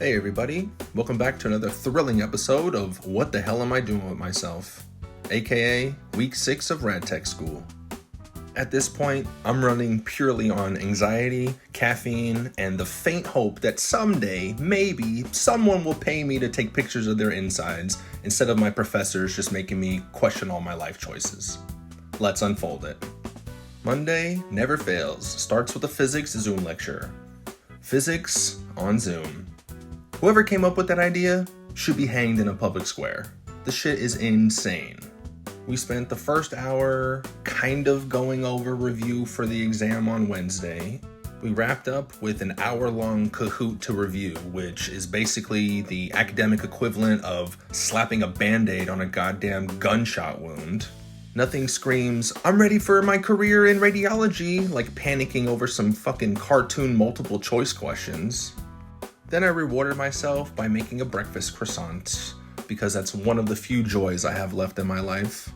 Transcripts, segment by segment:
Hey everybody, welcome back to another thrilling episode of What the Hell Am I Doing With Myself, aka Week 6 of Rad Tech School. At this point, I'm running purely on anxiety, caffeine, and the faint hope that someday, maybe, someone will pay me to take pictures of their insides instead of my professors just making me question all my life choices. Let's unfold it. Monday never fails, starts with a physics Zoom lecture. Physics on Zoom. Whoever came up with that idea should be hanged in a public square. The shit is insane. We spent the first hour kind of going over review for the exam on Wednesday. We wrapped up with an hour-long Kahoot to review, which is basically the academic equivalent of slapping a Band-Aid on a goddamn gunshot wound. Nothing screams, I'm ready for my career in radiology, like panicking over some fucking cartoon multiple choice questions. Then I rewarded myself by making a breakfast croissant, because that's one of the few joys I have left in my life.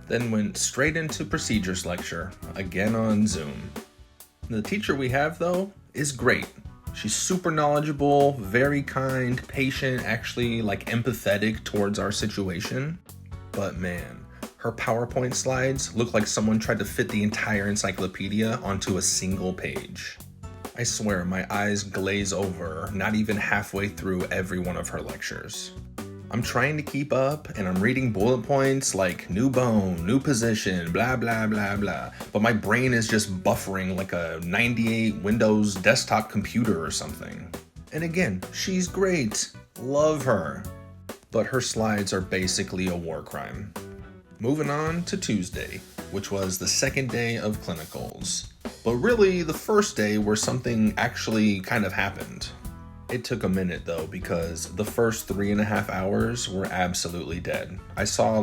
Then went straight into procedures lecture, again on Zoom. The teacher we have, though, is great. She's super knowledgeable, very kind, patient, actually empathetic towards our situation. But man, her PowerPoint slides look like someone tried to fit the entire encyclopedia onto a single page. I swear my eyes glaze over not even halfway through every one of her lectures. I'm trying to keep up and I'm reading bullet points like new bone, new position, blah blah blah blah, but my brain is just buffering like a 98 Windows desktop computer or something. And again, she's great, love her, but her slides are basically a war crime. Moving on to Tuesday, which was the second day of clinicals. But really the first day where something actually kind of happened. It took a minute though, because the first 3.5 hours were absolutely dead. I saw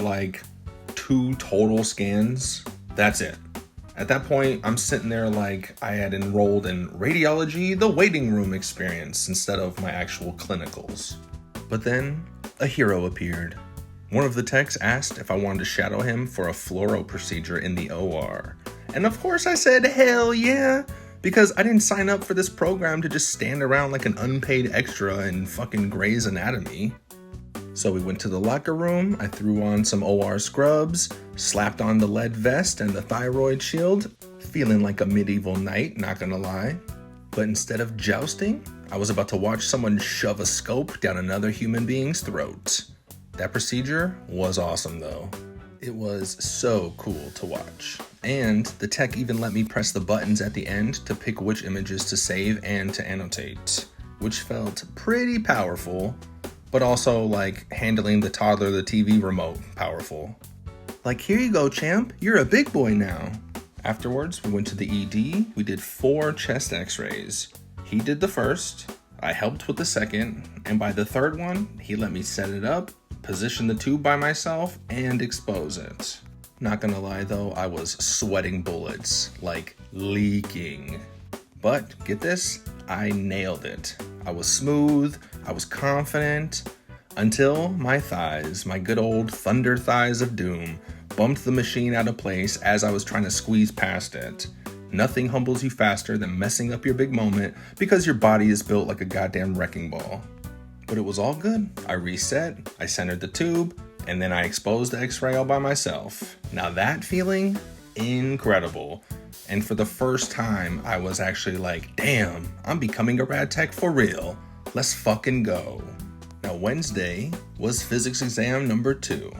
2 total scans. That's it. At that point, I'm sitting there like I had enrolled in Radiology, the waiting room experience, instead of my actual clinicals. But then a hero appeared. One of the techs asked if I wanted to shadow him for a fluoro procedure in the OR. And of course I said, hell yeah, because I didn't sign up for this program to just stand around like an unpaid extra in fucking Grey's Anatomy. So we went to the locker room, I threw on some OR scrubs, slapped on the lead vest and the thyroid shield, feeling like a medieval knight, not gonna lie. But instead of jousting, I was about to watch someone shove a scope down another human being's throat. That procedure was awesome though. It was so cool to watch. And the tech even let me press the buttons at the end to pick which images to save and to annotate, which felt pretty powerful, but also like handling the toddler the TV remote powerful. Like, here you go, champ, you're a big boy now. Afterwards, we went to the ED, we did 4 chest x-rays. He did the first, I helped with the second, and by the third one, he let me set it up, position the tube by myself, and expose it. Not gonna lie though, I was sweating bullets, like leaking. But get this, I nailed it. I was smooth, I was confident, until my thighs, my good old thunder thighs of doom, bumped the machine out of place as I was trying to squeeze past it. Nothing humbles you faster than messing up your big moment because your body is built like a goddamn wrecking ball. But it was all good. I reset, I centered the tube, and then I exposed the x-ray all by myself. Now that feeling, incredible. And for the first time, I was actually like, damn, I'm becoming a rad tech for real. Let's fucking go. Now Wednesday was physics exam number 2.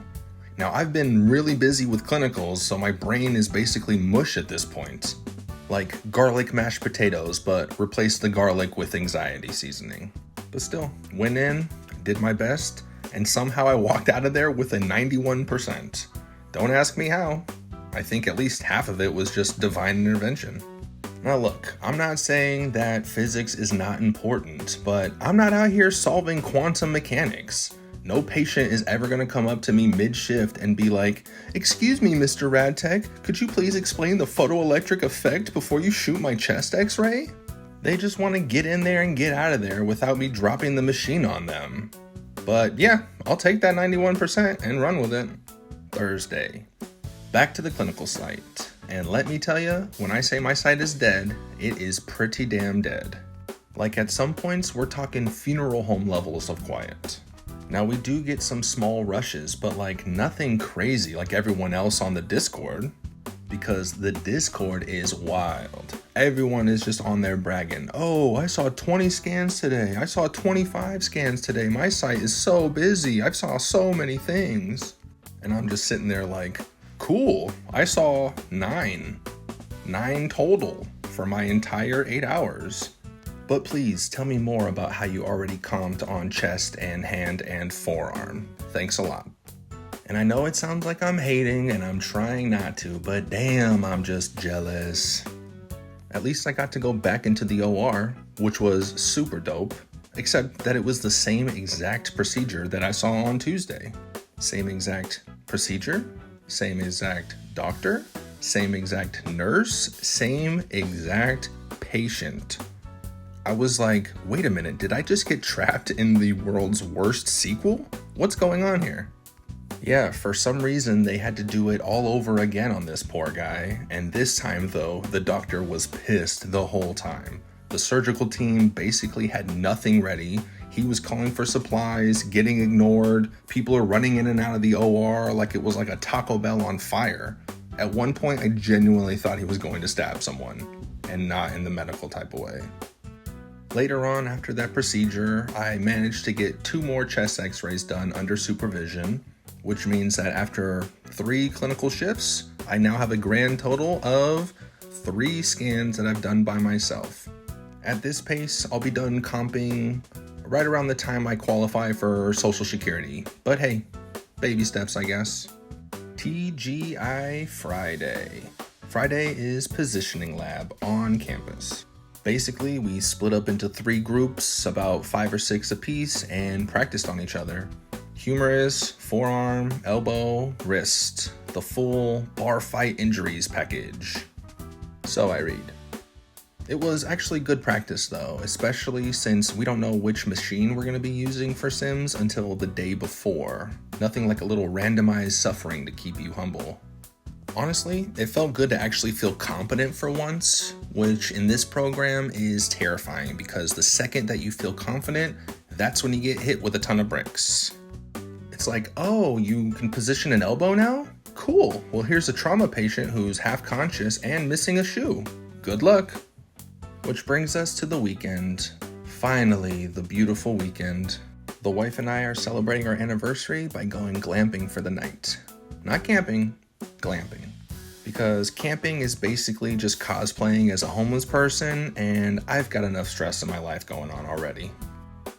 Now I've been really busy with clinicals, so my brain is basically mush at this point. Like garlic mashed potatoes, but replace the garlic with anxiety seasoning. But still, went in, did my best, and somehow I walked out of there with a 91%. Don't ask me how. I think at least half of it was just divine intervention. Now look, I'm not saying that physics is not important, but I'm not out here solving quantum mechanics. No patient is ever gonna come up to me mid-shift and be like, excuse me, Mr. Rad Tech, could you please explain the photoelectric effect before you shoot my chest x-ray? They just want to get in there and get out of there without me dropping the machine on them. But yeah, I'll take that 91% and run with it. Thursday. Back to the clinical site. And let me tell you, when I say my site is dead, it is pretty damn dead. Like at some points, we're talking funeral home levels of quiet. Now we do get some small rushes, but like nothing crazy like everyone else on the Discord, because the Discord is wild. Everyone is just on there bragging, oh, I saw 20 scans today. I saw 25 scans today. My site is so busy. I saw so many things. And I'm just sitting there like, cool, I saw 9 total for my entire 8 hours. But please tell me more about how you already comped on chest and hand and forearm. Thanks a lot. And I know it sounds like I'm hating and I'm trying not to, but damn, I'm just jealous. At least I got to go back into the OR, which was super dope, except that it was the same exact procedure that I saw on Tuesday. Same exact procedure, same exact doctor, same exact nurse, same exact patient. I was like, wait a minute, did I just get trapped in the world's worst sequel? What's going on here? Yeah, for some reason they had to do it all over again on this poor guy, and this time though, the doctor was pissed the whole time. The surgical team basically had nothing ready. He was calling for supplies, getting ignored. People are running in and out of the OR like it was like a Taco Bell on fire. At one point, I genuinely thought he was going to stab someone, and not in the medical type of way. Later on, after that procedure, I managed to get 2 more chest x-rays done under supervision, which means that after 3 clinical shifts, I now have a grand total of 3 scans that I've done by myself. At this pace, I'll be done comping right around the time I qualify for Social Security. But hey, baby steps, I guess. TGI Friday. Friday is positioning lab on campus. Basically, we split up into 3 groups, about 5 or 6 apiece, and practiced on each other. Humerus, forearm, elbow, wrist. The full bar fight injuries package. So I read. It was actually good practice though, especially since we don't know which machine we're going to be using for sims until the day before. Nothing like a little randomized suffering to keep you humble. Honestly, it felt good to actually feel competent for once, which in this program is terrifying because the second that you feel confident, that's when you get hit with a ton of bricks. It's like, oh, you can position an elbow now? Cool. Well, here's a trauma patient who's half conscious and missing a shoe. Good luck. Which brings us to the weekend. Finally, the beautiful weekend. The wife and I are celebrating our anniversary by going glamping for the night. Not camping, glamping. Because camping is basically just cosplaying as a homeless person, and I've got enough stress in my life going on already.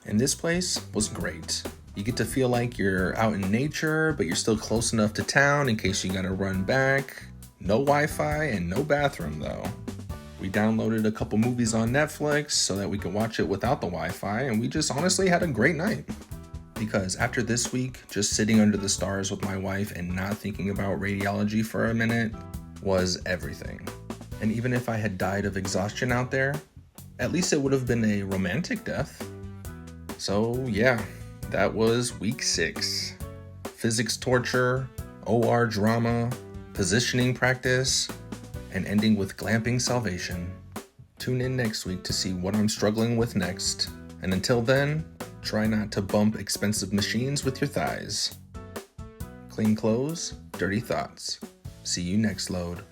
And this place was great. You get to feel like you're out in nature, but you're still close enough to town in case you gotta run back. No Wi-Fi and no bathroom though. We downloaded a couple movies on Netflix so that we could watch it without the Wi-Fi, and we just honestly had a great night. Because after this week, just sitting under the stars with my wife and not thinking about radiology for a minute was everything. And even if I had died of exhaustion out there, at least it would have been a romantic death. So yeah, that was week 6. Physics torture, OR drama, positioning practice, and ending with glamping salvation. Tune in next week to see what I'm struggling with next. And until then, try not to bump expensive machines with your thighs. Clean clothes, dirty thoughts. See you next load.